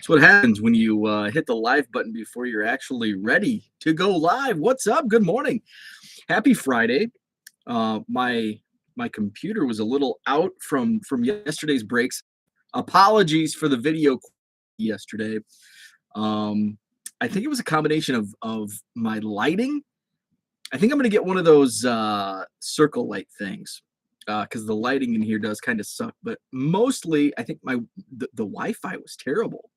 It's what happens when you hit the live button before you're actually ready to go live. What's up? Good morning. Happy Friday. My computer was a little out from yesterday's breaks. Apologies for the video yesterday. I think it was a combination of my lighting. I think I'm going to get one of those circle light things because the lighting in here does kind of suck. But mostly, I think the Wi-Fi was terrible,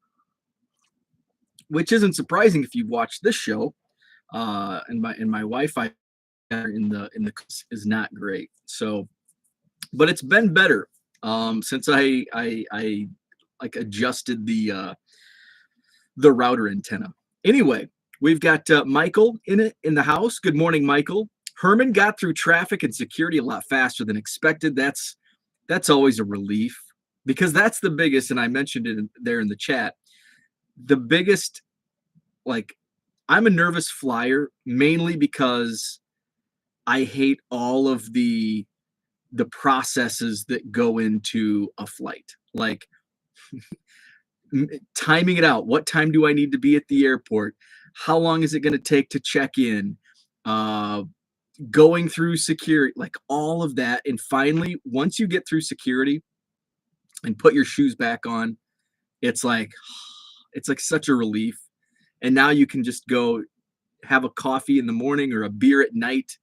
which isn't surprising if you watch this show. And my Wi-Fi in the is not great. So, but it's been better since I like adjusted the router antenna. Anyway, we've got Michael in the house. Good morning, Michael. Herman got through traffic and security a lot faster than expected. That's always a relief because that's the biggest, and I mentioned it there in the chat. The biggest, like, I'm a nervous flyer mainly because I hate all of the processes that go into a flight. Like timing it out. What time do I need to be at the airport? How long is it going to take to check in? Going through security, like all of that. And finally, once you get through security and put your shoes back on, it's like such a relief. And now you can just go have a coffee in the morning or a beer at night,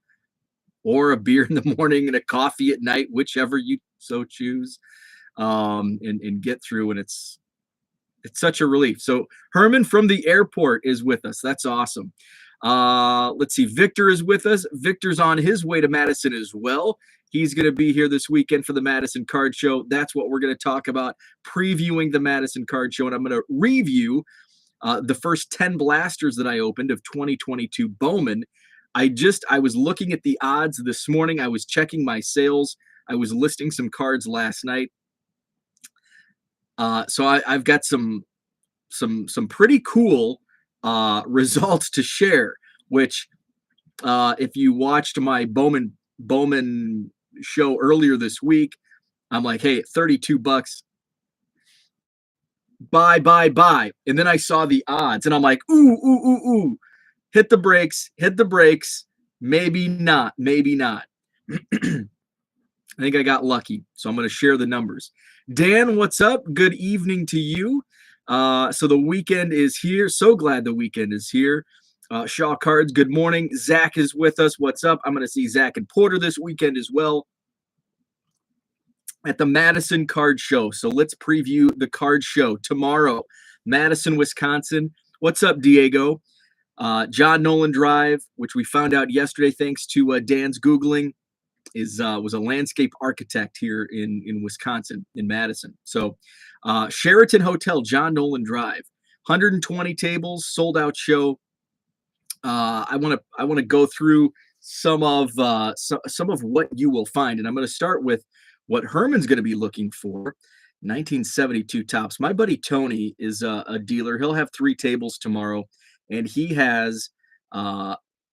or a beer in the morning and a coffee at night, whichever you so choose, and get through. And it's such a relief. So Herman from the airport is with us. That's awesome. Let's see. Victor is with us. Victor's on his way to Madison as well. He's going to be here this weekend for the Madison Card Show. That's what we're going to talk about, previewing the Madison Card Show. And I'm going to review the first 10 blasters that I opened of 2022 Bowman. I was looking at the odds this morning. I was checking my sales. I was listing some cards last night. So I've got some pretty cool results to share, which if you watched my Bowman show earlier this week, I'm like, hey, $32, buy. And then I saw the odds and I'm like, ooh, hit the brakes, maybe not. I think I got lucky, so I'm going to share the numbers. Dan, what's up? Good evening to you. So the weekend is here. So glad the weekend is here. Shaw Cards, good morning. Zach is with us. What's up? I'm going to see Zach and Porter this weekend as well at the Madison Card Show. So let's preview the card show tomorrow. Madison, Wisconsin. What's up, Diego? John Nolen Drive, which we found out yesterday thanks to Dan's Googling, was a landscape architect here in Wisconsin, in Madison. So Sheraton Hotel, John Nolen Drive, 120 tables, sold out show. I want to go through some of what you will find, and I'm going to start with what Herman's going to be looking for. 1972 tops. My buddy Tony is a dealer. He'll have 3 tables tomorrow, and he has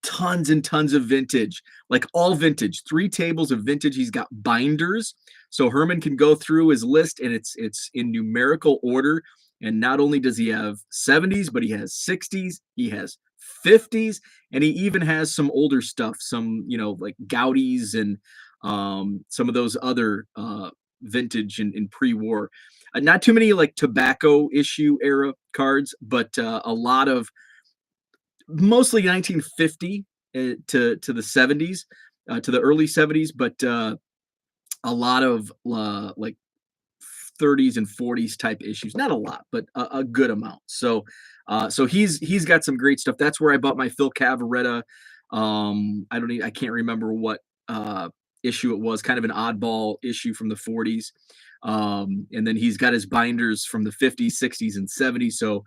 tons and tons of vintage, like all vintage, 3 tables of vintage. He's got binders, so Herman can go through his list, and it's in numerical order. And not only does he have 70s, but he has 60s, he has 50s, and he even has some older stuff, some like Gaudis and some of those other vintage and pre-war. Not too many like tobacco issue era cards, but a lot of mostly 1950 to the 70s, to the early 70s, but a lot of like 30s and 40s type issues. Not a lot, but a good amount. So he's got some great stuff. That's where I bought my Phil Cavaretta. I can't remember what issue it was. Kind of an oddball issue from the 40s. And then he's got his binders from the 50s, 60s, and 70s. So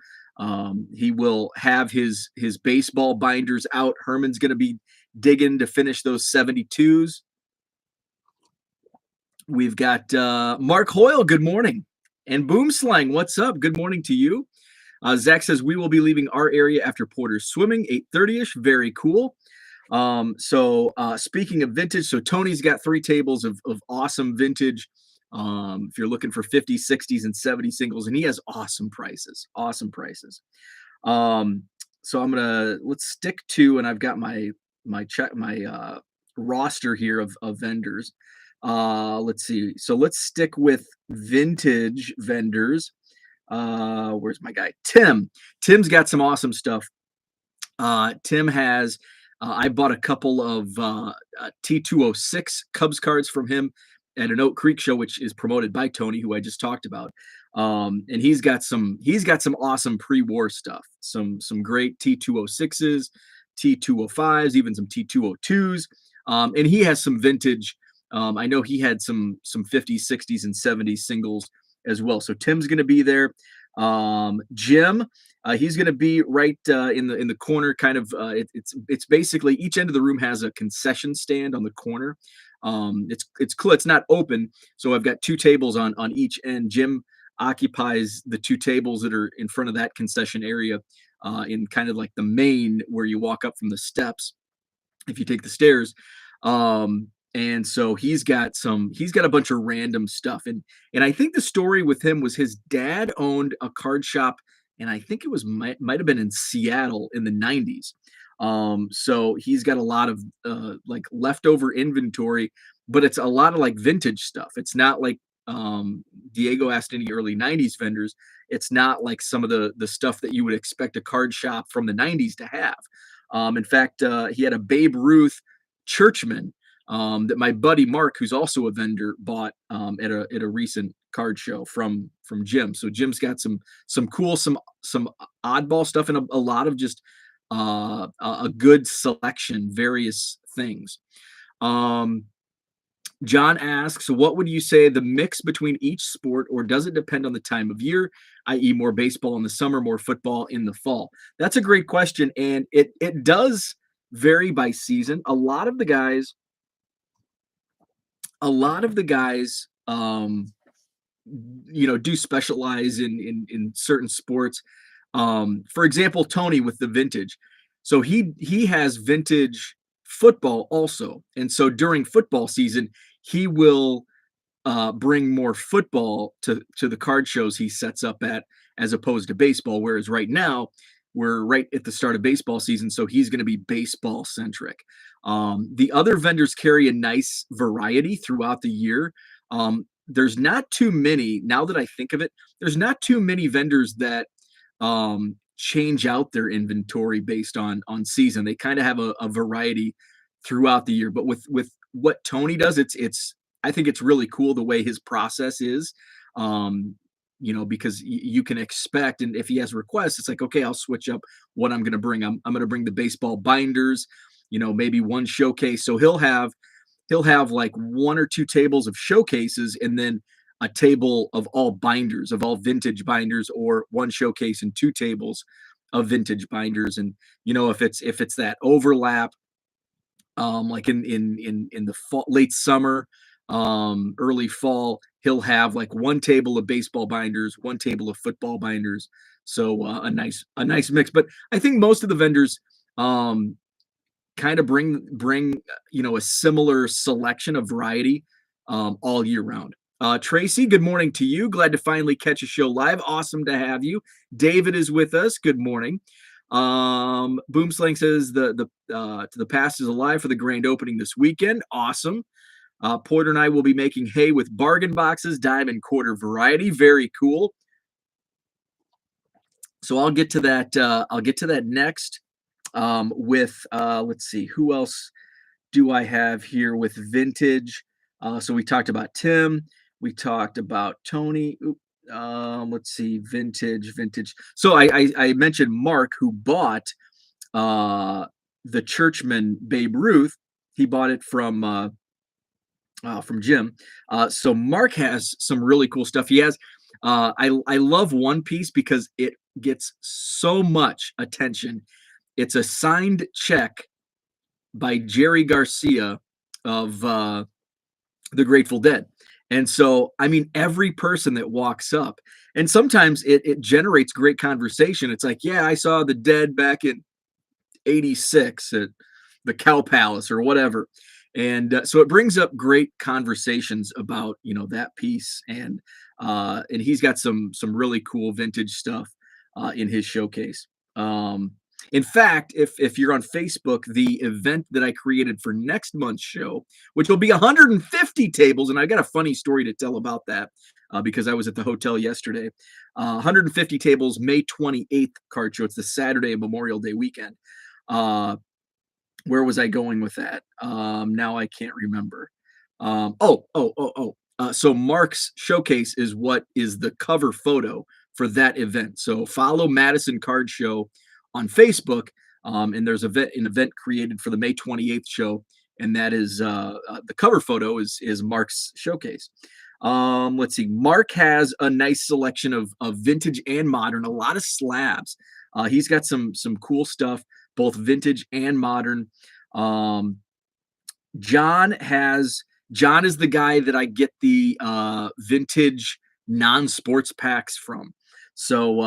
he will have his baseball binders out. Herman's going to be digging to finish those 72s. We've got Mark Hoyle, good morning. And Boomslang, what's up? Good morning to you. Zach says, we will be leaving our area after Porter's swimming, 8:30ish. Very cool. So speaking of vintage, so Tony's got 3 tables of awesome vintage If you're looking for 50s, 60s, and 70 singles, and he has awesome prices, awesome prices. So let's stick to, and I've got my roster here of vendors. Let's see. So let's stick with vintage vendors. Where's my guy? Tim. Tim's got some awesome stuff. Tim has, I bought a couple of T206 Cubs cards from him at an Oak Creek show, which is promoted by Tony, who I just talked about. And he's got some awesome pre-war stuff, some great T206s, T205s, even some T202s. And he has some vintage. I know he had some 50s, 60s, and 70s singles as well. So Tim's going to be there. Jim, he's going to be right in the corner. Kind of, it's basically each end of the room has a concession stand on the corner. It's cool. It's not open, so I've got two tables on each end. Jim occupies the two tables that are in front of that concession area, in kind of like the main where you walk up from the steps if you take the stairs. And so he's got a bunch of random stuff. And I think the story with him was his dad owned a card shop, and I think it was might have been in Seattle in the 90s. So he's got a lot of like leftover inventory, but it's a lot of like vintage stuff. It's not like Diego asked any early 90s vendors. It's not like some of the stuff that you would expect a card shop from the 90s to have. In fact, he had a Babe Ruth Churchman that my buddy Mark, who's also a vendor, bought at a recent card show from Jim. So Jim's got some cool, some oddball stuff, and a lot of just a good selection, various things. John asks, what would you say the mix between each sport, or does it depend on the time of year, i.e. more baseball in the summer, more football in the fall? That's a great question, and it does vary by season. A lot of the guys do specialize in certain sports. For example, Tony with the vintage. So he has vintage football also. And so during football season, he will bring more football to the card shows he sets up at, as opposed to baseball. Whereas right now, we're right at the start of baseball season, so he's going to be baseball centric. The other vendors carry a nice variety throughout the year. There's not too many, now that I think of it, there's not too many vendors that change out their inventory based on season. They kind of have a variety throughout the year. But with what Tony does, I think it's really cool the way his process is. Because you can expect, and if he has requests, it's like, okay, I'll switch up what I'm going to bring. I'm going to bring the baseball binders, maybe one showcase. So he'll have like one or two tables of showcases, and then a table of all binders, of all vintage binders, or one showcase and two tables of vintage binders. And if it's that overlap, like in the fall, late summer, early fall, he'll have like one table of baseball binders, one table of football binders. So a nice mix. But I think most of the vendors kind of bring a similar selection of variety all year round. Tracy, good morning to you. Glad to finally catch a show live. Awesome to have you. David is with us. Good morning. Boomslang says the past is alive for the grand opening this weekend. Awesome. Porter and I will be making hay with bargain boxes, diamond quarter variety. Very cool. So I'll get to that next. With let's see, who else do I have here with vintage? So we talked about Tim. We talked about Tony. Let's see, vintage. So I mentioned Mark, who bought the Churchman Babe Ruth. He bought it from Jim. So Mark has some really cool stuff. He has, I love one piece because it gets so much attention. It's a signed check by Jerry Garcia of the Grateful Dead. And so, I mean, every person that walks up, and sometimes it generates great conversation. It's like, yeah, I saw the Dead back in '86 at the Cow Palace or whatever. And so it brings up great conversations about that piece, and he's got some really cool vintage stuff in his showcase. In fact, if you're on Facebook, the event that I created for next month's show, which will be 150 tables, and I got a funny story to tell about that because I was at the hotel yesterday. 150 tables, May 28th card show. It's the Saturday of Memorial Day weekend. Where was I going with that? Now I can't remember. So Mark's showcase is what is the cover photo for that event. So follow Madison Card Show on Facebook, and there's an event created for the May 28th show, and that is the cover photo is Mark's showcase. Let's see. Mark has a nice selection of vintage and modern, a lot of slabs. He's got some cool stuff, both vintage and modern. John is the guy that I get the vintage non-sports packs from. So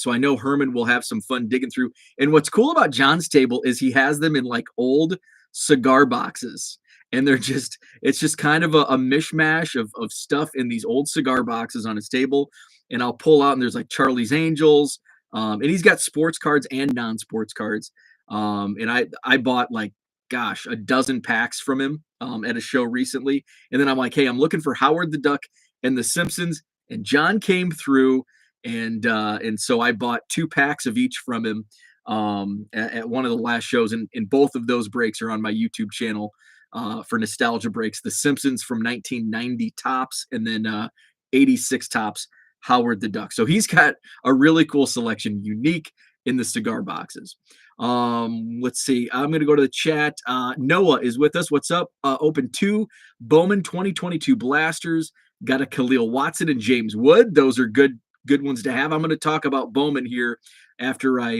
I know Herman will have some fun digging through. And what's cool about John's table is he has them in like old cigar boxes. And it's just kind of a mishmash of stuff in these old cigar boxes on his table. And I'll pull out and there's like Charlie's Angels. And he's got sports cards and non-sports cards. And I bought like, gosh, a dozen packs from him at a show recently. And then I'm like, hey, I'm looking for Howard the Duck and The Simpsons. And John came through, and so I bought 2 packs of each from him at one of the last shows. And both of those breaks are on my YouTube channel for nostalgia breaks. The Simpsons from 1990 tops, and then 86 tops, Howard the Duck. So he's got a really cool selection, unique in the cigar boxes. Let's see. I'm going to go to the chat. Noah is with us. What's up? Open 2 Bowman 2022 blasters. Got a Khalil Watson and James Wood. Those are good ones to have. I'm going to talk about Bowman here after I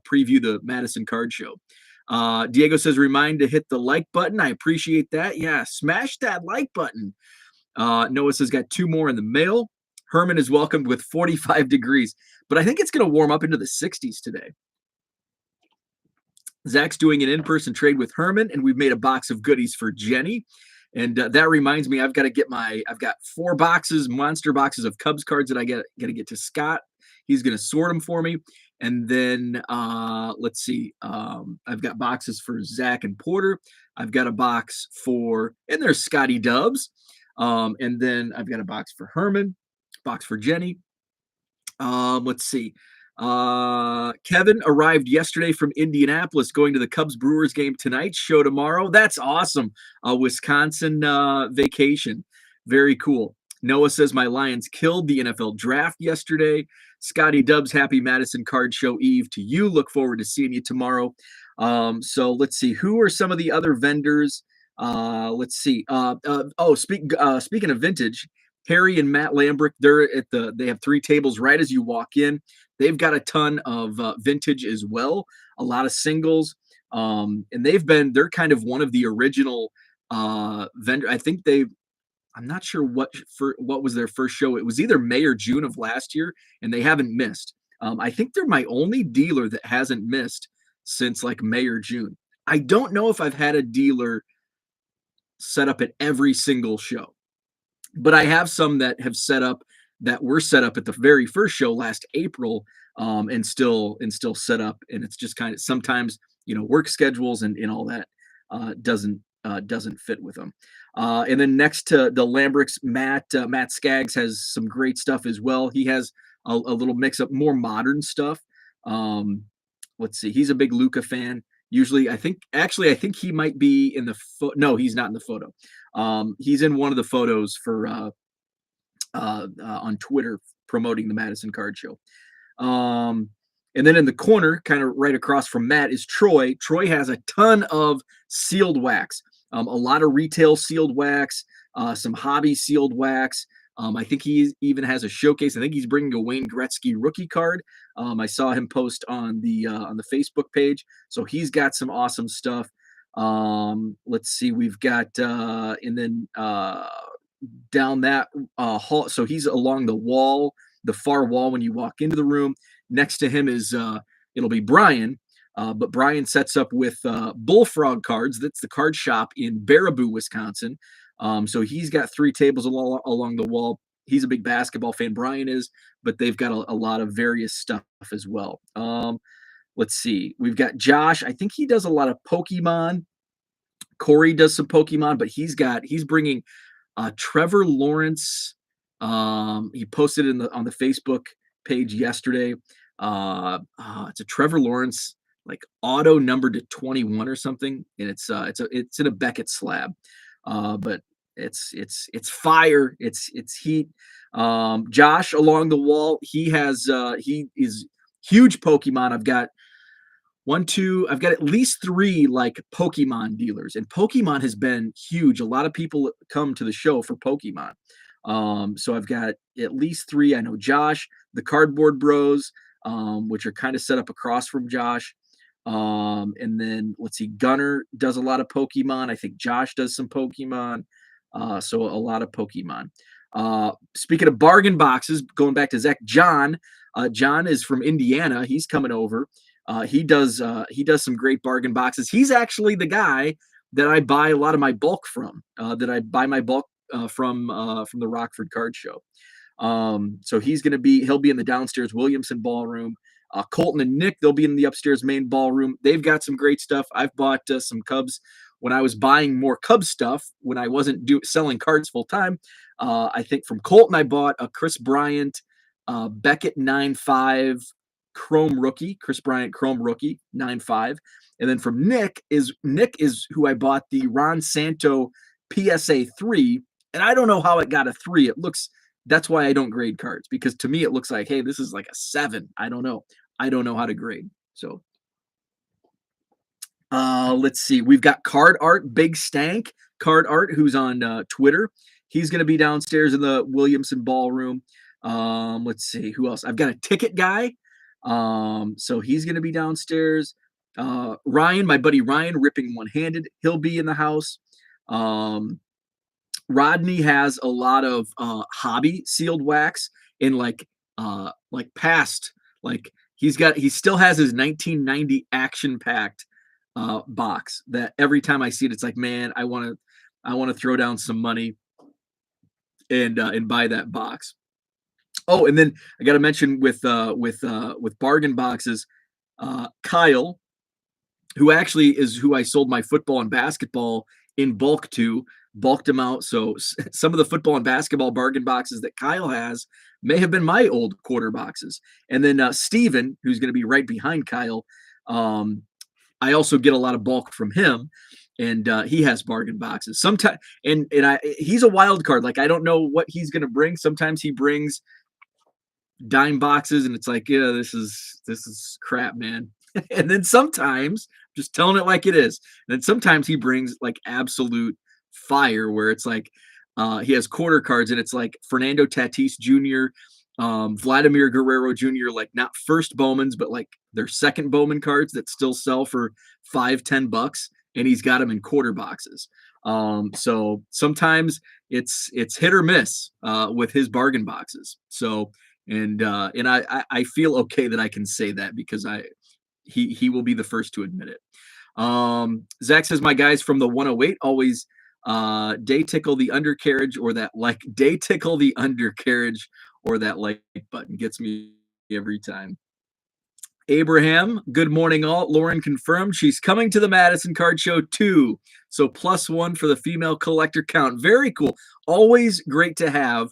preview the Madison Card Show. Diego says, remind to hit the like button. I appreciate that. Yeah, smash that like button. Noah says, got 2 more in the mail. Herman is welcomed with 45 degrees, but I think it's going to warm up into the 60s today. Zach's doing an in-person trade with Herman, and we've made a box of goodies for Jenny. And that reminds me, I've got 4 monster boxes of Cubs cards that I got to get to Scott. He's going to sort them for me. And then let's see, I've got boxes for Zach and Porter. I've got a box and there's Scotty Dubs. And then I've got a box for Herman, box for Jenny. Let's see. Kevin arrived yesterday from Indianapolis, going to the Cubs Brewers game tonight. Show tomorrow. That's awesome. Wisconsin vacation. Very cool. Noah says my Lions killed the NFL draft yesterday. Scotty Dubs, happy Madison Card Show Eve to you. Look forward to seeing you tomorrow. So let's see. Who are some of the other vendors? Let's see. Speaking of vintage, Harry and Matt Lambrick, they have 3 tables right as you walk in. They've got a ton of vintage as well, a lot of singles, and they're kind of one of the original vendor. I think I'm not sure what was their first show. It was either May or June of last year, and they haven't missed. I think they're my only dealer that hasn't missed since like May or June. I don't know if I've had a dealer set up at every single show, but I have some that were set up at the very first show last April, and still set up. And it's just kind of sometimes, work schedules and all that doesn't fit with them. And then next to the Lambricks, Matt Skaggs has some great stuff as well. He has a little mix up, more modern stuff. Let's see. He's a big Luca fan. Usually, I think he might be in the no, he's not in the photo. He's in one of the photos for on Twitter promoting the Madison Card Show. And then in the corner, kind of right across from Matt, is Troy. Troy has a ton of sealed wax, a lot of retail sealed wax, some hobby sealed wax. I think he even has a showcase. I think he's bringing a Wayne Gretzky rookie card. I saw him post on the Facebook page. So he's got some awesome stuff. Let's see, we've got and then down that hall. So he's along the wall, the far wall when you walk into the room. Next to him is it'll be Brian. But Brian sets up with Bullfrog Cards. That's the card shop in Baraboo, Wisconsin. So he's got 3 tables along the wall. He's a big basketball fan, Brian is, but they've got a lot of various stuff as well. Let's see. We've got Josh. I think he does a lot of Pokemon. Corey does some Pokemon, but he's bringing Trevor Lawrence. He posted on the Facebook page yesterday. It's a Trevor Lawrence like auto number to 21 or something, and it's in a Beckett slab. But it's fire. It's heat. Josh along the wall. He is huge Pokemon. I've got at least 3 like Pokemon dealers, and Pokemon has been huge. A lot of people come to the show for Pokemon. So I've got at least 3. I know Josh, the Cardboard Bros, which are kind of set up across from Josh. And then let's see, Gunner does a lot of Pokemon. I think Josh does some Pokemon. So a lot of Pokemon. Speaking of bargain boxes, going back to Zach, John is from Indiana. He's coming over. He does some great bargain boxes. He's actually the guy that I buy a lot of my bulk from. That I buy my bulk from the Rockford Card Show. So he'll be in the downstairs Williamson ballroom. Colton and Nick, they'll be in the upstairs main ballroom. They've got some great stuff. I've bought some Cubs when I was buying more Cubs stuff when I wasn't selling cards full time. I think from Colton I bought a Chris Bryant Beckett 9.5 Chrome rookie, Chris Bryant Chrome rookie 9.5, and then from Nick is who I bought the Ron Santo PSA 3, and I don't know how it got a 3. That's why I don't grade cards, because to me it looks like, hey, this is like a 7. I don't know how to grade. So let's see. We've got Card Art, Big Stank Card Art, who's on Twitter. He's going to be downstairs in the Williamson ballroom. Let's see who else. I've got a ticket guy. So he's going to be downstairs. Ryan, my buddy Ryan, ripping one-handed. He'll be in the house. Rodney has a lot of hobby sealed wax in like past, like he still has his 1990 action packed box that every time I see it, it's like, man, I want to throw down some money and buy that box. Oh, and then I got to mention with bargain boxes, Kyle, who actually is who I sold my football and basketball in bulk to, bulked them out. So some of the football and basketball bargain boxes that Kyle has may have been my old quarter boxes. And then Steven, who's going to be right behind Kyle, I also get a lot of bulk from him, and he has bargain boxes. Sometimes, and he's a wild card. Like, I don't know what he's going to bring. Sometimes he brings dime boxes, and it's like, yeah, this is crap, man. And then sometimes, just telling it like it is. And then sometimes he brings like absolute fire, where it's like he has quarter cards, and it's like Fernando Tatis Jr., Vladimir Guerrero Jr., like not first Bowmans, but like their second Bowman cards that still sell for $5-10, and he's got them in quarter boxes. So sometimes it's hit or miss with his bargain boxes. So and I feel okay that I can say that, because he will be the first to admit it. Zach says, my guys from the 108 always day tickle the undercarriage, or that like button gets me every time. Abraham, good morning all. Lauren confirmed she's coming to the Madison Card Show too. So +1 for the female collector count. Very cool. Always great to have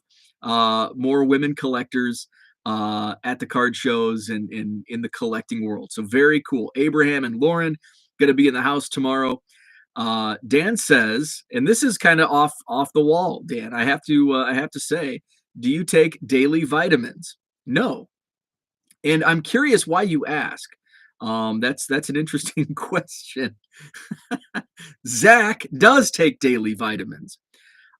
more women collectors at the card shows and in the collecting world. So very cool. Abraham and Lauren going to be in the house tomorrow. Dan says, and this is kind of off the wall, Dan, I have to say, do you take daily vitamins? No. And I'm curious why you ask. That's an interesting question. Zach does take daily vitamins.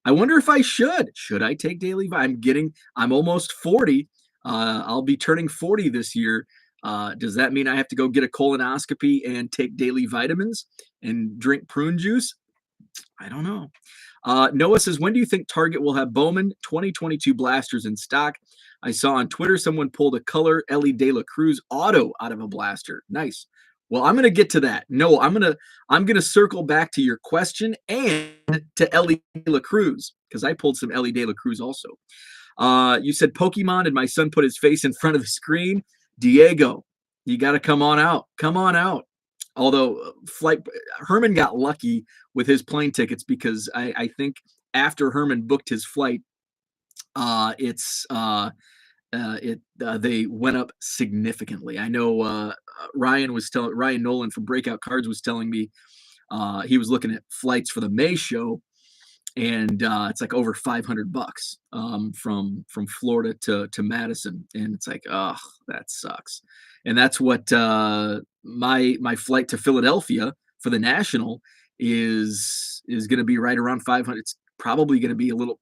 I wonder if I should. Should I take daily? I'm almost 40. I'll be turning 40 this year. Does that mean I have to go get a colonoscopy and take daily vitamins and drink prune juice? I don't know. Noah says, when do you think Target will have Bowman 2022 blasters in stock? I saw on Twitter someone pulled a color Ellie De La Cruz auto out of a blaster. Nice. Well, I'm going to get to that. No, I'm going to circle back to your question and to Ellie De La Cruz, because I pulled some Ellie De La Cruz also. You said Pokemon, and my son put his face in front of the screen. Diego, you got to come on out. Come on out. Although Herman got lucky with his plane tickets, because I think after Herman booked his flight, they went up significantly. I know Ryan Nolen from Breakout Cards was telling me he was looking at flights for the May show, and it's like over $500 from Florida to Madison, and it's like, oh, that sucks. And that's what my flight to Philadelphia for the National is going to be, right around 500. It's probably going to be a little.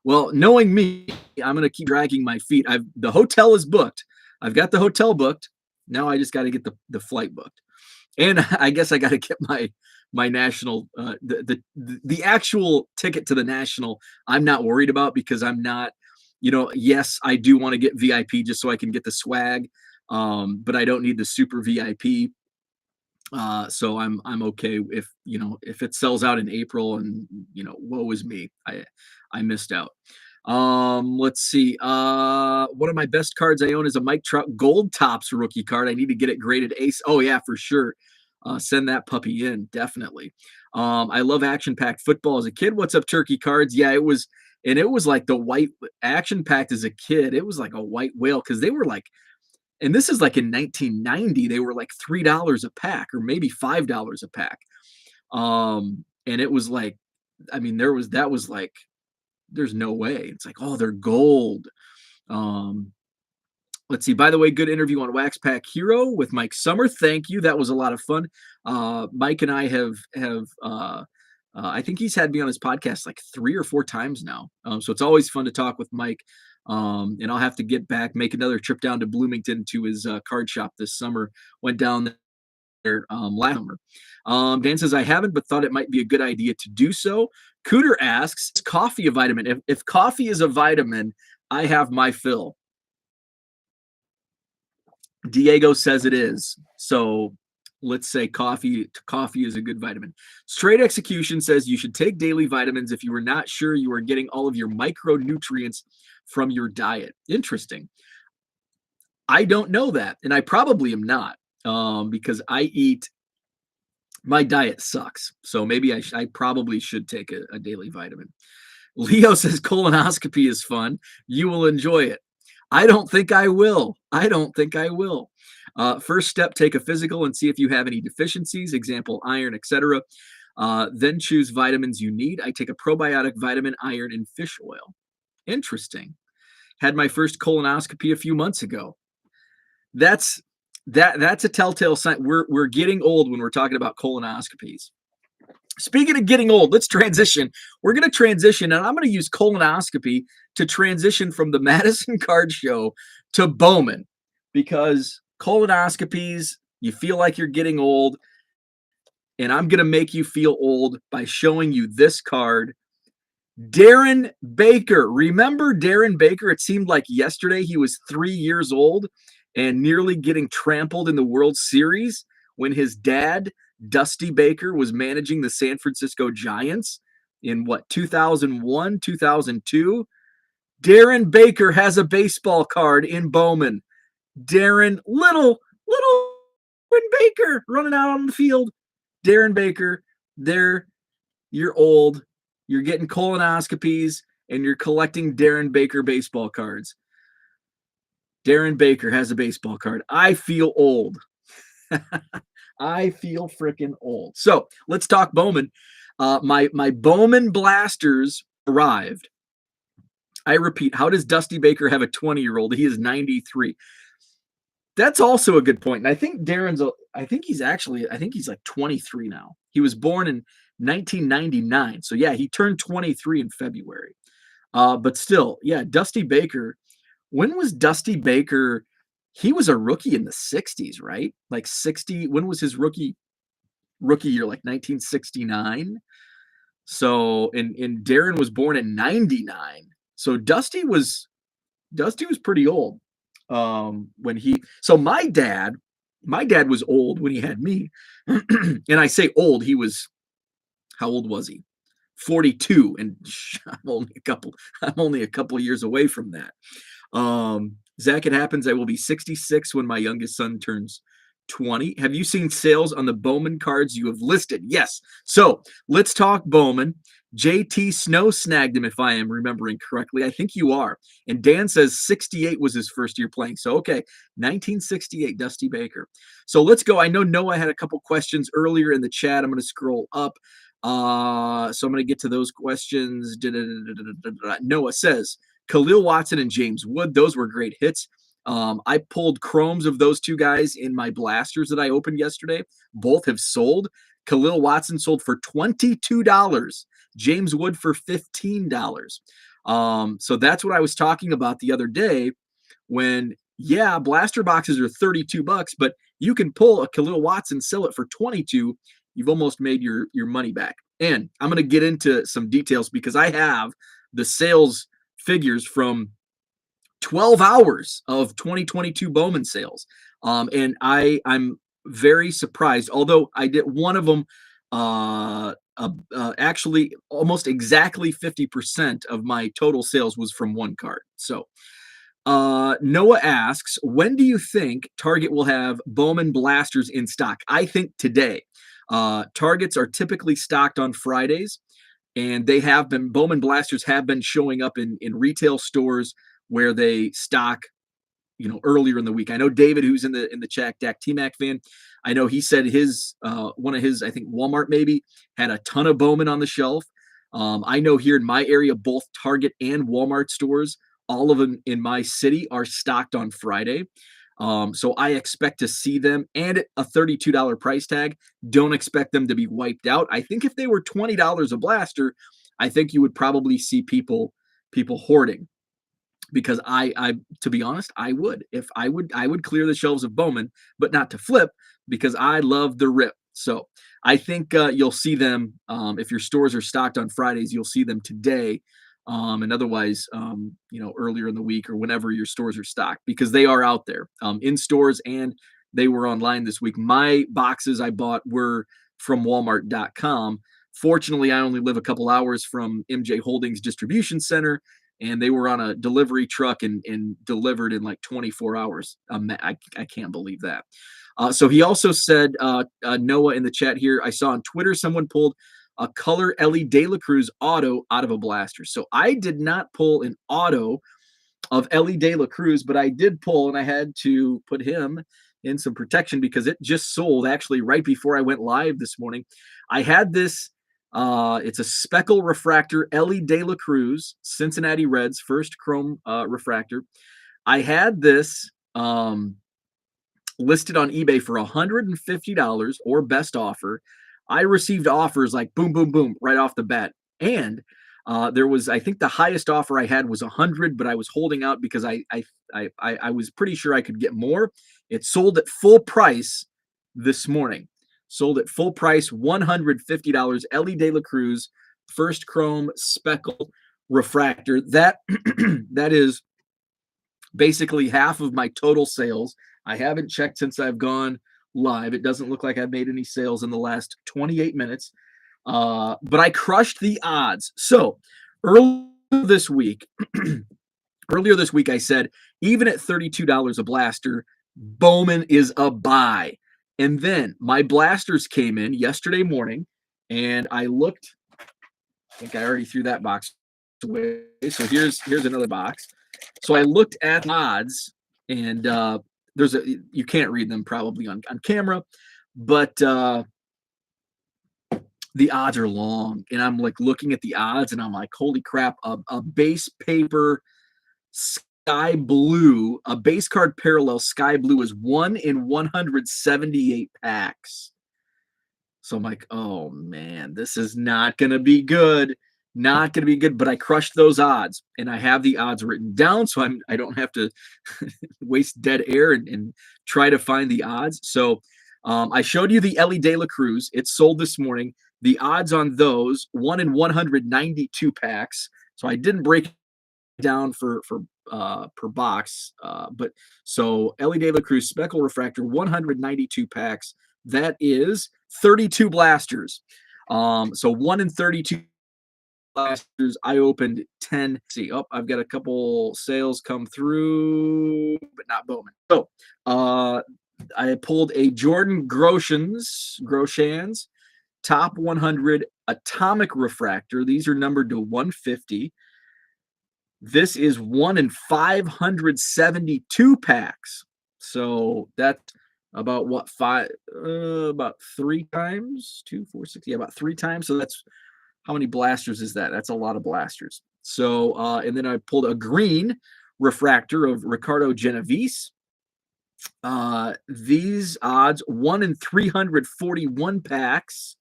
Well, knowing me, I'm going to keep dragging my feet. The hotel is booked. I've got the hotel booked. Now I just got to get the flight booked, and I guess I got to get my national the actual ticket to the National. I'm not worried about, because I'm not, yes, I do want to get VIP just so I can get the swag, but I don't need the super VIP. So I'm okay if it sells out in April, and woe is me. I missed out. Let's see. One of my best cards I own is a Mike Trout Gold Tops rookie card. I need to get it graded ace. Oh yeah, for sure. Send that puppy in, definitely. I love action-packed football as a kid. What's up, Turkey Cards? Yeah, it was like the white action-packed as a kid. It was like a white whale, because they were like, and this is like in 1990, they were like $3 a pack, or maybe $5 a pack. And it was like, I mean, that was like, there's no way. It's like, oh, they're gold. Let's see. By the way, good interview on Wax Pack Hero with Mike Summer. Thank you. That was a lot of fun. Mike and I have I think he's had me on his podcast like 3 or 4 times now. So it's always fun to talk with Mike. And I'll have to make another trip down to Bloomington to his card shop this summer. Went down there last summer. Dan says, I haven't, but thought it might be a good idea to do so. Cooter asks, is coffee a vitamin? If coffee is a vitamin, I have my fill. Diego says it is. So let's say coffee is a good vitamin. Straight Execution says you should take daily vitamins if you are not sure you are getting all of your micronutrients from your diet. Interesting. I don't know that, and I probably am not, because my diet sucks. So maybe I probably should take a daily vitamin. Leo says colonoscopy is fun. You will enjoy it. I don't think I will. First step, take a physical and see if you have any deficiencies, example, iron, etc. Then choose vitamins you need. I take a probiotic, vitamin, iron, and fish oil. Interesting. Had my first colonoscopy a few months ago. That's a telltale sign. We're getting old when we're talking about colonoscopies. Speaking of getting old, let's transition. We're going to transition, and I'm going to use colonoscopy to transition from the Madison Card Show to Bowman, because colonoscopies, you feel like you're getting old, and I'm going to make you feel old by showing you this card. Darren Baker. Remember Darren Baker? It seemed like yesterday he was 3 years old and nearly getting trampled in the World Series when his dad, Dusty Baker, was managing the San Francisco Giants in 2001, 2002. Darren Baker has a baseball card in Bowman. Darren, little Darren Baker running out on the field. Darren Baker, you're old. You're getting colonoscopies, and you're collecting Darren Baker baseball cards. Darren Baker has a baseball card. I feel old. I feel freaking old. So let's talk Bowman. My Bowman blasters arrived. I repeat, how does Dusty Baker have a 20-year-old? He is 93. That's also a good point. And I think I think he's like 23 now. He was born in 1999. So yeah, he turned 23 in February. But still, yeah, Dusty Baker. When was Dusty Baker? He was a rookie in the 60s, right? Like 60. When was his rookie year? Like 1969. So, and Darren was born in 99. So Dusty was pretty old. So my dad My dad was old when he had me. And I say old, how old was he? 42. And I'm only a couple years away from that. Zach, it happens. I will be 66 when my youngest son turns 20. Have you seen sales on the Bowman cards you have listed? Yes. So let's talk Bowman. JT Snow snagged him, if I am remembering correctly. I think you are. And Dan says 68 was his first year playing. So, okay, 1968, Dusty Baker. So let's go. I know Noah had a couple questions earlier in the chat. I'm going to scroll up. So I'm going to get to those questions. Noah says, Khalil Watson and James Wood, those were great hits. I pulled chromes of those two guys in my blasters that I opened yesterday. Both have sold. Khalil Watson sold for $22. James Wood for $15. So that's what I was talking about the other day when, yeah, blaster boxes are $32, but you can pull a Khalil Watson, sell it for $22. You've almost made your money back. And I'm going to get into some details because I have the sales figures from 12 hours of 2022 Bowman sales. And I'm very surprised, although I did one of them actually almost exactly 50% of my total sales was from one card. So Noah asks, when do you think Target will have Bowman blasters in stock? I think today. Targets are typically stocked on Fridays, and Bowman blasters have been showing up in retail stores where they stock, earlier in the week. I know David, who's in the chat, Dak T-Mac fan, I know he said one of his, I think Walmart maybe, had a ton of Bowman on the shelf. I know here in my area, both Target and Walmart stores, all of them in my city, are stocked on Friday. So I expect to see them, and at a $32 price tag, don't expect them to be wiped out. I think if they were $20 a blaster, I think you would probably see people hoarding. Because I to be honest, I would clear the shelves of Bowman, but not to flip, because I love the rip. So I think you'll see them if your stores are stocked on Fridays, you'll see them today, and otherwise, earlier in the week or whenever your stores are stocked, because they are out there in stores and they were online this week. My boxes I bought were from Walmart.com. Fortunately, I only live a couple hours from MJ Holdings distribution center, and they were on a delivery truck and delivered in like 24 hours. I can't believe that. So he also said, Noah in the chat here, I saw on Twitter someone pulled a color Ellie De La Cruz auto out of a blaster. So I did not pull an auto of Ellie De La Cruz, but I did pull, and I had to put him in some protection because it just sold actually right before I went live this morning. I had this. It's a speckle refractor, Ellie De La Cruz, Cincinnati Reds, first chrome refractor. I had this listed on eBay for $150 or best offer. I received offers like boom, boom, boom, right off the bat. And there was, I think the highest offer I had was 100, but I was holding out because I was pretty sure I could get more. It sold at full price this morning. Sold at full price, $150. Ellie De La Cruz, first chrome speckle refractor. That is basically half of my total sales. I haven't checked since I've gone live. It doesn't look like I've made any sales in the last 28 minutes. But I crushed the odds. So earlier this week, I said, even at $32 a blaster, Bowman is a buy. And then my blasters came in yesterday morning, and I looked. I think I already threw that box away. So here's another box. So I looked at odds, and you can't read them probably on camera, but the odds are long. And I'm like looking at the odds, and I'm like, holy crap! A base paper sky blue, a base card parallel sky blue is 1 in 178 packs. So I'm like, oh man, this is not going to be good. Not going to be good. But I crushed those odds, and I have the odds written down, so I don't have to waste dead air and try to find the odds. So I showed you the Ellie De La Cruz. It sold this morning. The odds on those, 1 in 192 packs. So I didn't break down for per box. But so Ellie De La Cruz Speckle Refractor, 192 packs. That is 32 blasters. So 1 in 32 blasters. I opened 10. See, I've got a couple sales come through, but not Bowman. So I pulled a Jordan Groshans top 100 atomic refractor. These are numbered to 150. This is 1 in 572 packs. So that's about what, about 3 times, 2, 4, 6, yeah, about 3 times. So that's, how many blasters is that? That's a lot of blasters. So, and then I pulled a green refractor of Ricardo Genovese. These odds, 1 in 341 packs.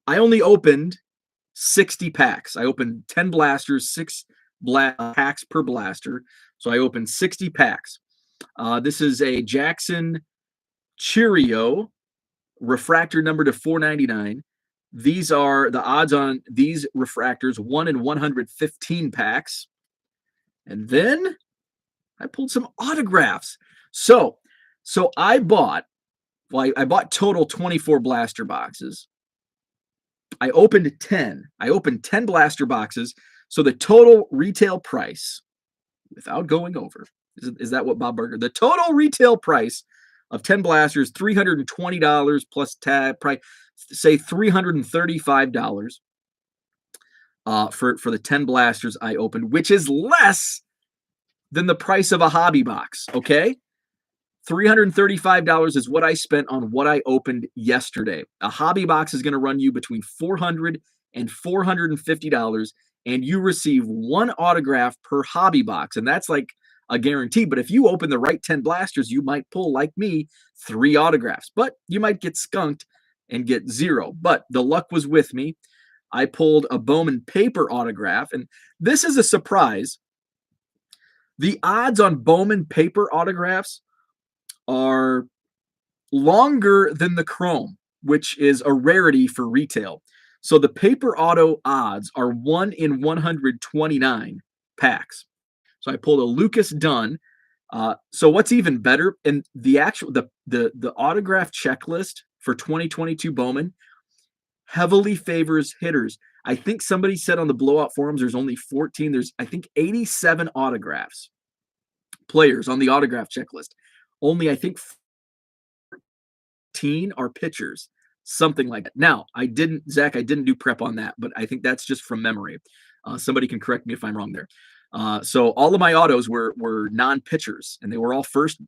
I only opened 60 packs. I opened 10 blasters, 6 packs per blaster. So I opened 60 packs. This is a Jackson Cheerio refractor number to 499. These are the odds on these refractors, 1 in 115 packs. And then I pulled some autographs. So I bought total 24 blaster boxes. I opened 10. I opened 10 blaster boxes. So the total retail price, without going over, is that what Bob Burger? The total retail price of 10 blasters, $320 plus tag price, say $335 for the 10 blasters I opened, which is less than the price of a hobby box. Okay, $335 is what I spent on what I opened yesterday. A hobby box is going to run you between $400 and $450, and you receive 1 autograph per hobby box, and that's like a guarantee. But if you open the right 10 blasters, you might pull, like me, 3 autographs, but you might get skunked and get 0. But the luck was with me. I pulled a Bowman paper autograph, and this is a surprise. The odds on Bowman paper autographs are longer than the chrome, which is a rarity for retail. So the paper auto odds are 1 in 129 packs. So I pulled a Lucas Dunn. So what's even better, and the actual the autograph checklist for 2022 Bowman heavily favors hitters. I think somebody said on the blowout forums there's only 14. There's, I think, 87 autographs, players on the autograph checklist. Only, I think, 14 are pitchers, something like that. Now, Zach, I didn't do prep on that, but I think that's just from memory. Somebody can correct me if I'm wrong there. So all of my autos were non-pitchers, and they were all first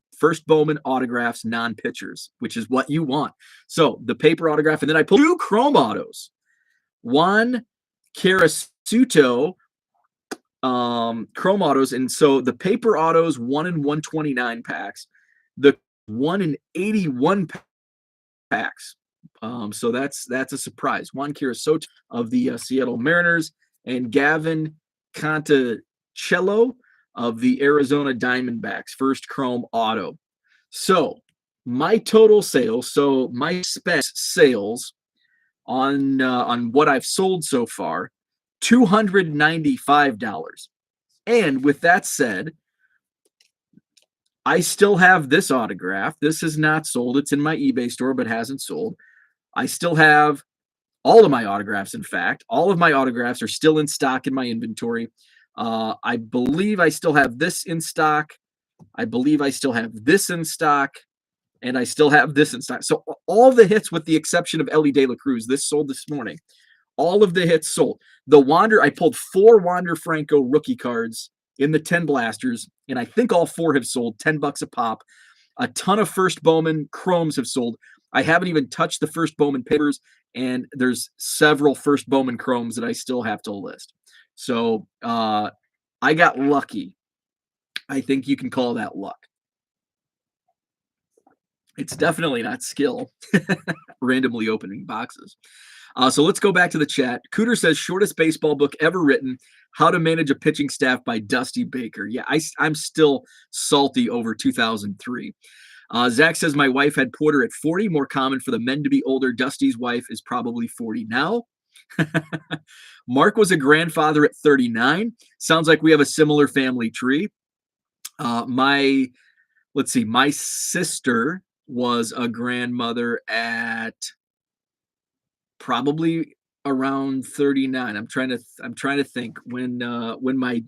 Bowman autographs, non-pitchers, which is what you want. So the paper autograph, and then I pulled 2 chrome autos. Juan Carasuto chrome autos, and so the paper autos 1 in 129 packs, the 1 in 81 packs. So that's a surprise. Juan Carasuto of the Seattle Mariners, and Gavin Conticello of the Arizona Diamondbacks, first chrome auto. So my total sales, so my sales on what I've sold so far, $295. And with that said, I still have this autograph. This is not sold. It's in my eBay store, but hasn't sold. I still have all of my autographs. In fact, all of my autographs are still in stock in my inventory. I believe I still have this in stock. I believe I still have this in stock. And I still have this in stock. So all the hits, with the exception of Ellie De La Cruz, this sold this morning. All of the hits sold. I pulled 4 Wander Franco rookie cards in the 10 blasters, and I think all 4 have sold, $10 a pop. A ton of first Bowman chromes have sold. I haven't even touched the first Bowman papers, and there's several first Bowman chromes that I still have to list. So I got lucky. I think you can call that luck. It's definitely not skill, randomly opening boxes. So let's go back to the chat. Cooter says, shortest baseball book ever written, How to Manage a Pitching Staff by Dusty Baker. Yeah, I'm still salty over 2003. Zach says, my wife had Porter at 40, more common for the men to be older. Dusty's wife is probably 40 now. Mark was a grandfather at 39. Sounds like we have a similar family tree. My let's see, my sister was a grandmother at probably around 39. I'm trying to think when my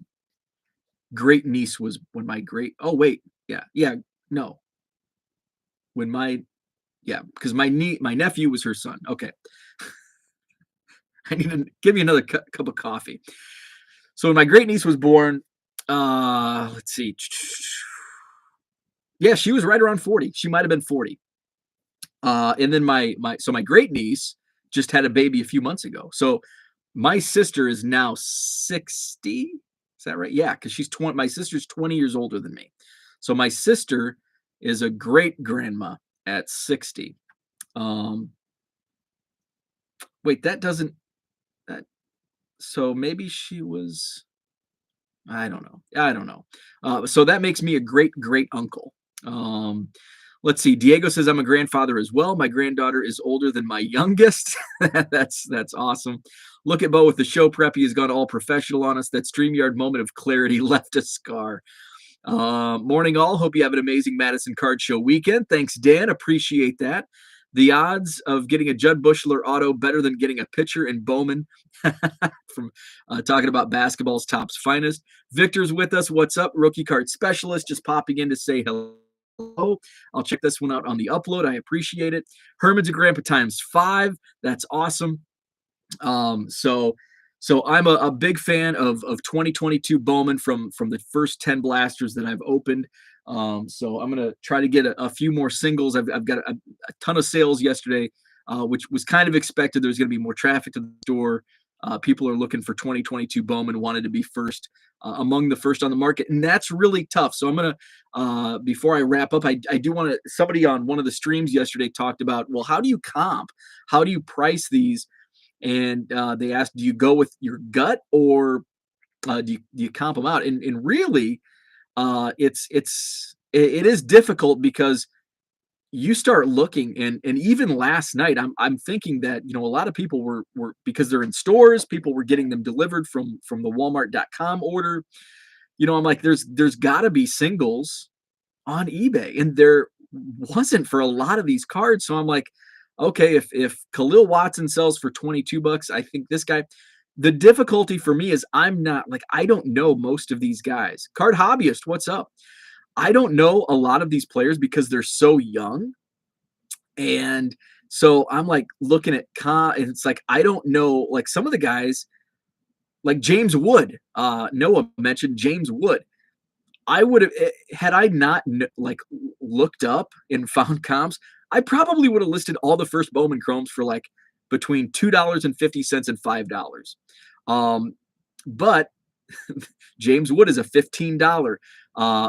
great niece was when my great oh wait, yeah, no. When my yeah, because my nephew was her son. Okay. I need to give me another cup of coffee. So when my great niece was born, let's see. Yeah, she was right around 40. She might have been 40. And then my great niece just had a baby a few months ago. So my sister is now 60. Is that right? Yeah, because she's 20. My sister's 20 years older than me. So my sister is a great grandma at 60. Um, wait, that doesn't that so maybe she was I don't know. I don't know. So that makes me a great great uncle. Um, let's see. Diego says I'm a grandfather as well. My granddaughter is older than my youngest. That's awesome. Look at Bo with the show prep. He has gone all professional on us. That StreamYard moment of clarity left a scar. Morning all. Hope you have an amazing Madison Card Show weekend. Thanks, Dan. Appreciate that. The odds of getting a Judd Bushler auto better than getting a pitcher in Bowman from talking about basketball's top's finest. Victor's with us. What's up? Rookie card specialist just popping in to say hello. I'll check this one out on the upload. I appreciate it. Herman's a grandpa times 5. That's awesome. So I'm a big fan of 2022 Bowman from the first 10 blasters that I've opened. So I'm gonna try to get a few more singles. I've got a ton of sales yesterday, which was kind of expected. There's gonna be more traffic to the store. People are looking for 2022 Bowman, wanted to be first among the first on the market, and that's really tough. So I'm gonna before I wrap up, I do want to. Somebody on one of the streams yesterday talked about, well, how do you comp? How do you price these? And they asked, do you go with your gut or do you comp them out? And really, it is difficult because you start looking and even last night, I'm thinking that a lot of people were because they're in stores, people were getting them delivered from the Walmart.com order. I'm like, there's got to be singles on eBay, and there wasn't for a lot of these cards. So I'm like, okay, if Khalil Watson sells for $22, I think this guy. The difficulty for me is I'm not like I don't know most of these guys. Card hobbyist, what's up? I don't know a lot of these players because they're so young, and so I'm like looking at and it's like I don't know like some of the guys like James Wood. Noah mentioned James Wood. I would have had I not like looked up and found comps. I probably would have listed all the first Bowman Chromes for like between $2.50 and $5. But James Wood is a $15.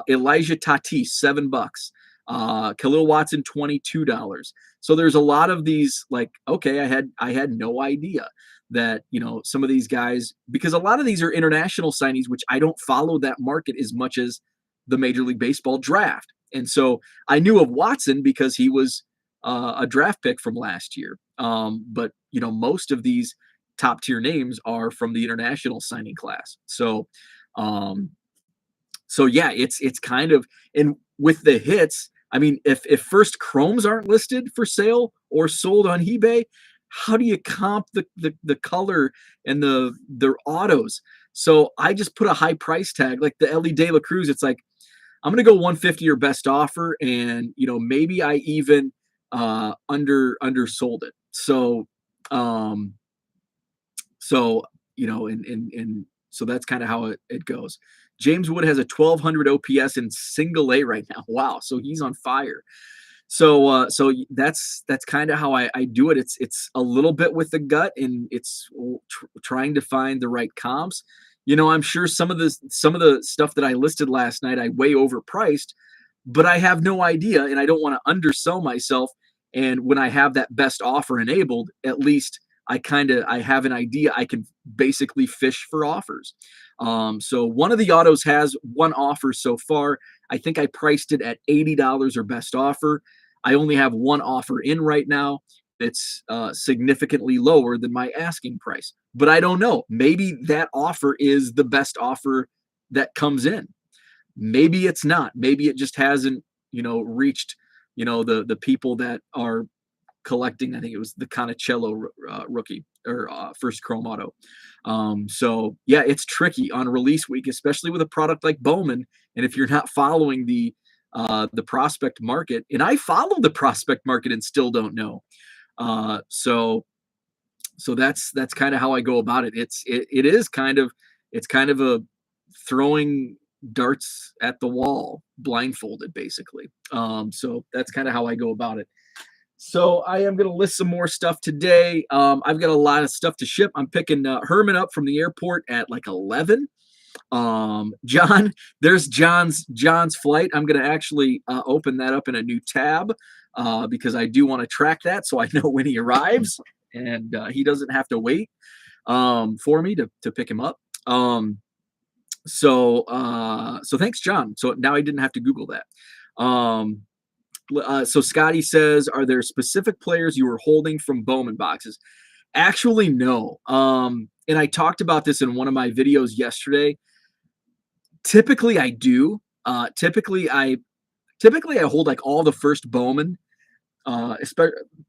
Elijah Tatis, $7. Khalil Watson, $22. So there's a lot of these like, okay, I had no idea that some of these guys, because a lot of these are international signings, which I don't follow that market as much as the Major League Baseball draft. And so I knew of Watson because he was a draft pick from last year. But most of these top tier names are from the international signing class. So yeah, it's kind of, and with the hits, I mean, if first Chromes aren't listed for sale or sold on eBay, how do you comp the color and their autos? So I just put a high price tag, like the Ellie De La Cruz. It's like, I'm going to go 150 or best offer. And, maybe I even undersold it. So, and so that's kind of how it goes. James Wood has a 1200 OPS in single A right now. Wow. So he's on fire. So that's kind of how I do it. It's a little bit with the gut, and it's trying to find the right comps. I'm sure some of the stuff that I listed last night, I way overpriced, but I have no idea, and I don't want to undersell myself. And when I have that best offer enabled, at least I have an idea. I can basically fish for offers. So one of the autos has one offer so far. I think I priced it at $80 or best offer. I only have one offer in right now, it's significantly lower than my asking price. But I don't know. Maybe that offer is the best offer that comes in. Maybe it's not. Maybe it just hasn't, reached, the people that are collecting. I think it was the Conicello rookie or first Chrome Auto. So yeah, it's tricky on release week, especially with a product like Bowman. And if you're not following the prospect market, and I follow the prospect market and still don't know. So that's kind of how I go about it. It's kind of a throwing darts at the wall blindfolded, basically. So that's kind of how I go about it. So I am going to list some more stuff today. I've got a lot of stuff to ship. I'm picking Herman up from the airport at like 11. John, there's John's flight. I'm going to actually open that up in a new tab because I do want to track that so I know when he arrives and he doesn't have to wait for me to pick him up. So thanks, John. So now I didn't have to Google that. So Scotty says, are there specific players you were holding from Bowman boxes? Actually, no. And I talked about this in one of my videos yesterday. Typically, I do. Typically, I hold like all the first Bowman,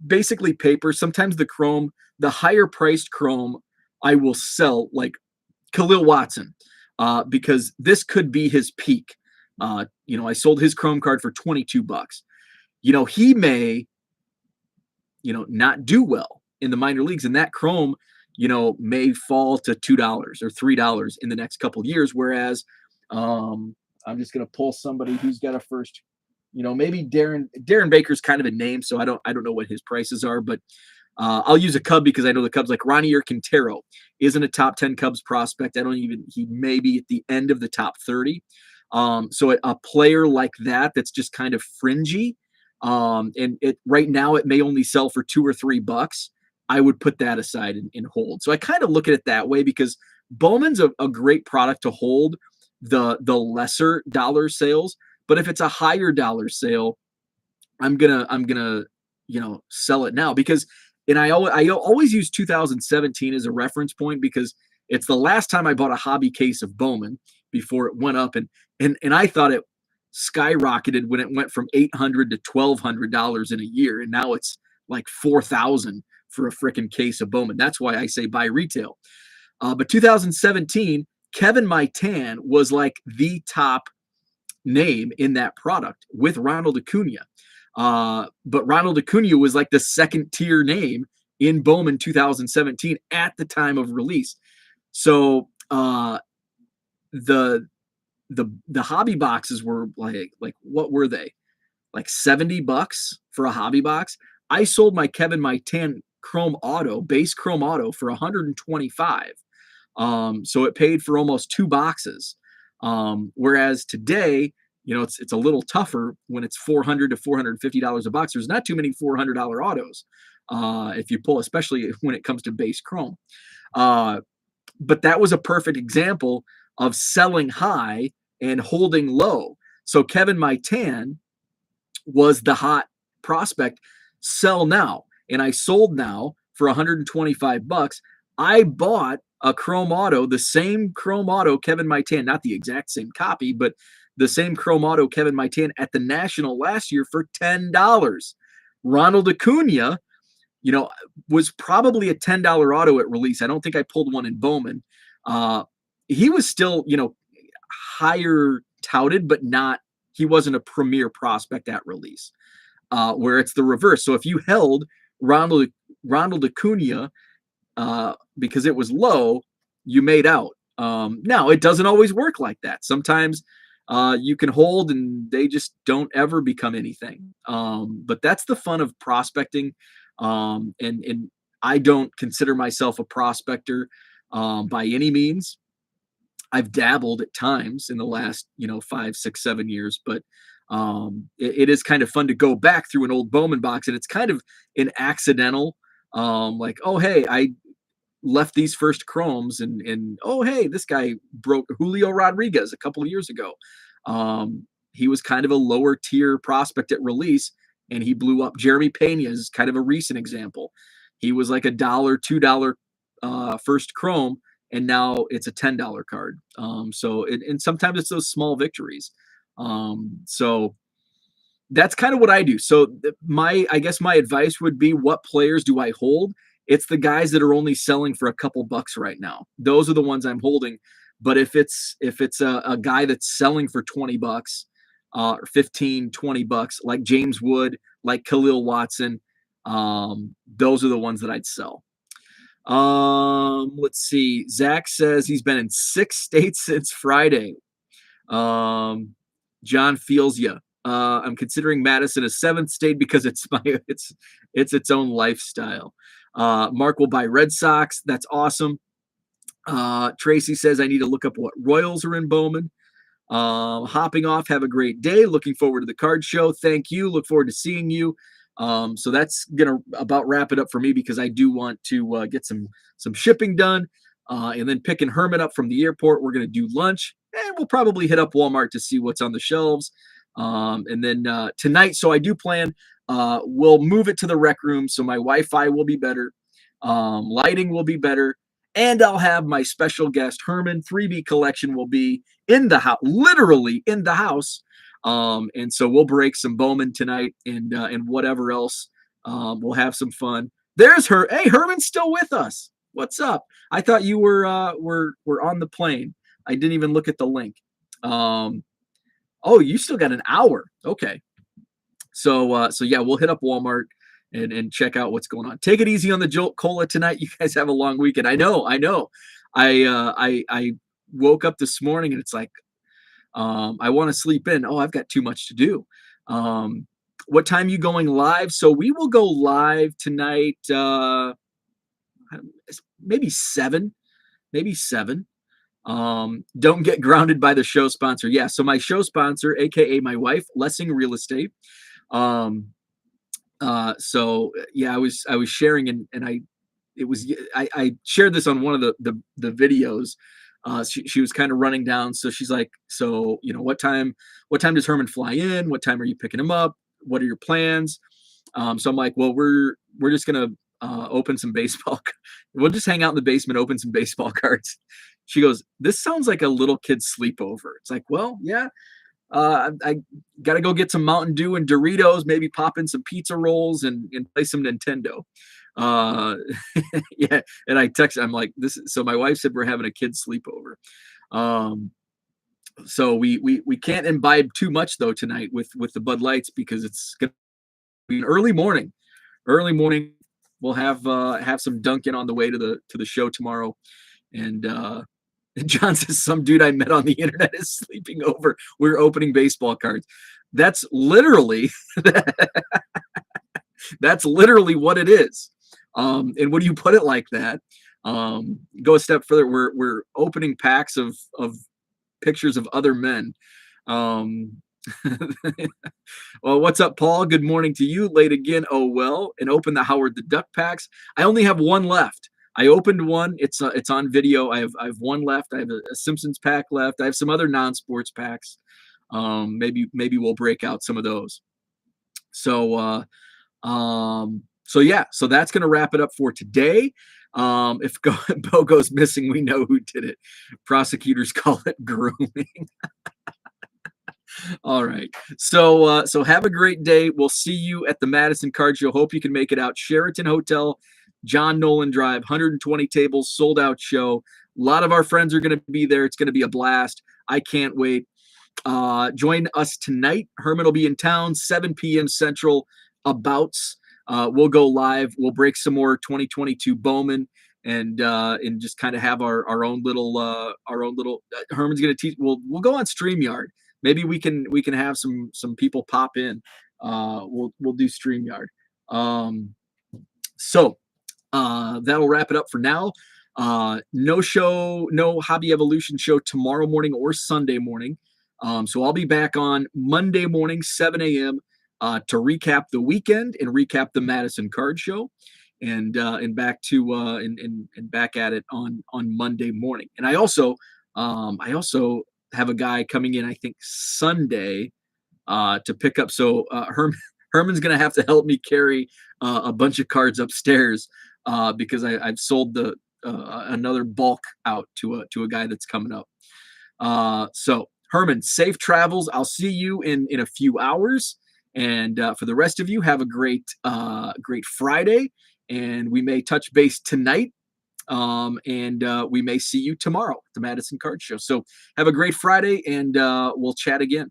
basically paper. Sometimes the chrome, the higher priced chrome, I will sell, like Khalil Watson, because this could be his peak. I sold his chrome card for $22. He may, not do well in the minor leagues, and that chrome, may fall to $2 or $3 in the next couple of years. Whereas, I'm just going to pull somebody who's got a first, maybe Darren Baker's kind of a name, so I don't know what his prices are, but I'll use a Cub because I know the Cubs, like Ronnie Quintero isn't a top 10 Cubs prospect. He may be at the end of the top 30. So a player like that's just kind of fringy. And right now it may only sell for $2 or $3. I would put that aside and hold. So I kind of look at it that way because Bowman's a great product to hold the lesser dollar sales. But if it's a higher dollar sale, I'm gonna sell it now because, and I always use 2017 as a reference point because it's the last time I bought a hobby case of Bowman before it went up, and I thought it skyrocketed when it went from $800 to $1,200 in a year, and now it's like $4,000 for a freaking case of Bowman. That's why I say buy retail. But 2017, Kevin Maitan was like the top name in that product with Ronald Acuna. But Ronald Acuna was like the second tier name in Bowman 2017 at the time of release. So the hobby boxes were like what were they? Like $70 for a hobby box. I sold my Kevin Maitan Chrome Auto, base Chrome Auto, for $125. So it paid for almost 2 boxes. Whereas today, it's a little tougher when it's $400 to $450 a box. There's not too many $400 autos if you pull, especially when it comes to base Chrome. But that was a perfect example of selling high and holding low. So Kevin Maitan was the hot prospect. Sell now. And I sold now for $125. I bought a Chrome Auto, the same Chrome Auto Kevin Maitan, not the exact same copy, but the same Chrome Auto Kevin Maitan at the National last year for $10. Ronald Acuna, was probably a $10 auto at release. I don't think I pulled one in Bowman. He was still, higher touted, but he wasn't a premier prospect at release, where it's the reverse. So if you held Ronald Acuna because it was low, you made out. Now, it doesn't always work like that. Sometimes you can hold and they just don't ever become anything. But that's the fun of prospecting. And I don't consider myself a prospector by any means. I've dabbled at times in the last, 5, 6, 7 years, but it is kind of fun to go back through an old Bowman box, and it's kind of an accidental, like, oh, hey, I left these first chromes, and oh, hey, this guy broke Julio Rodriguez a couple of years ago. He was kind of a lower tier prospect at release, and he blew up. Jeremy Pena is kind of a recent example. He was like $1, $2 first Chrome, and now it's a $10 card. And sometimes it's those small victories. So that's kind of what I do. So I guess my advice would be, what players do I hold? It's the guys that are only selling for a couple bucks right now. Those are the ones I'm holding. But if it's a guy that's selling for 20 bucks, or 15, 20 bucks, like James Wood, like Khalil Watson, those are the ones that I'd sell. Let's see. Zach says he's been in 6 states since Friday. John feels you. I'm considering Madison a 7th state because it's its own lifestyle. Mark will buy Red Sox. That's awesome. Tracy says I need to look up what Royals are in Bowman. Hopping off. Have a great day. Looking forward to the card show. Thank you. Look forward to seeing you. So that's gonna about wrap it up for me, because I do want to get some shipping done, and then picking Herman up from the airport. We're gonna do lunch, and we'll probably hit up Walmart to see what's on the shelves. And then tonight, so I do plan, we'll move it to the rec room, so my Wi-Fi will be better, lighting will be better, and I'll have my special guest Herman 3B collection will be in the house, literally in the house. And so we'll break some Bowman tonight, and whatever else. We'll have some fun. There's her. Hey, Herman's still with us. What's up? I thought you were on the plane. I didn't even look at the link. Oh, you still got an hour. Okay. So yeah, we'll hit up Walmart and check out what's going on. Take it easy on the Jolt Cola tonight. You guys have a long weekend. I know. I woke up this morning and it's like, I want to sleep in. Oh, I've got too much to do. What time you going live? So we will go live tonight. Maybe 7. Don't get grounded by the show sponsor. Yeah. So my show sponsor, AKA my wife, Lessing Real Estate. So yeah, I was sharing, and I shared this on one of the videos. She was kind of running down. So she's like, so, what time does Herman fly in? What time are you picking him up? What are your plans? So I'm like, well, we're just going to open some baseball. We'll just hang out in the basement, open some baseball cards. She goes, this sounds like a little kid's sleepover. It's like, well, yeah. I got to go get some Mountain Dew and Doritos, maybe pop in some pizza rolls and play some Nintendo. Yeah. And I texted, I'm like, so my wife said we're having a kid's sleepover. So we can't imbibe too much though tonight with the Bud Lights, because it's going to be an early morning. We'll have some Dunkin' on the way to the show tomorrow. And John says some dude I met on the internet is sleeping over. We're opening baseball cards. That's literally what it is. And when you put it like that, go a step further. We're opening packs of pictures of other men. Well, what's up, Paul? Good morning to you. Late again. Oh well. And open the Howard the Duck packs. I only have one left. I opened one. It's on video. I have one left. I have a Simpsons pack left. I have some other non-sports packs. Maybe we'll break out some of those. So yeah. So that's gonna wrap it up for today. If Bo goes missing, we know who did it. Prosecutors call it grooming. All right. So have a great day. We'll see you at the Madison Card Show. Hope you can make it out. Sheraton Hotel, John Nolen Drive, 120 tables, sold out show. A lot of our friends are going to be there. It's going to be a blast. I can't wait. Join us tonight. Herman will be in town, 7 p.m. Central, abouts. We'll go live. We'll break some more 2022 Bowman and just kind of have our own little Herman's going to teach. We'll go on StreamYard. Maybe we can have some people pop in. We'll do StreamYard. So that'll wrap it up for now. No Hobby Evolution show tomorrow morning or Sunday morning. So I'll be back on Monday morning, 7 a.m. To recap the weekend and recap the Madison Card Show, and back to and back at it on Monday morning. And I also have a guy coming in, I think Sunday, to pick up. So Herman's going to have to help me carry a bunch of cards upstairs because I've sold the another bulk out to a guy that's coming up. So Herman, safe travels. I'll see you in a few hours. And for the rest of you, have a great Friday. And we may touch base tonight. And we may see you tomorrow at the Madison Card Show. So have a great Friday, and we'll chat again.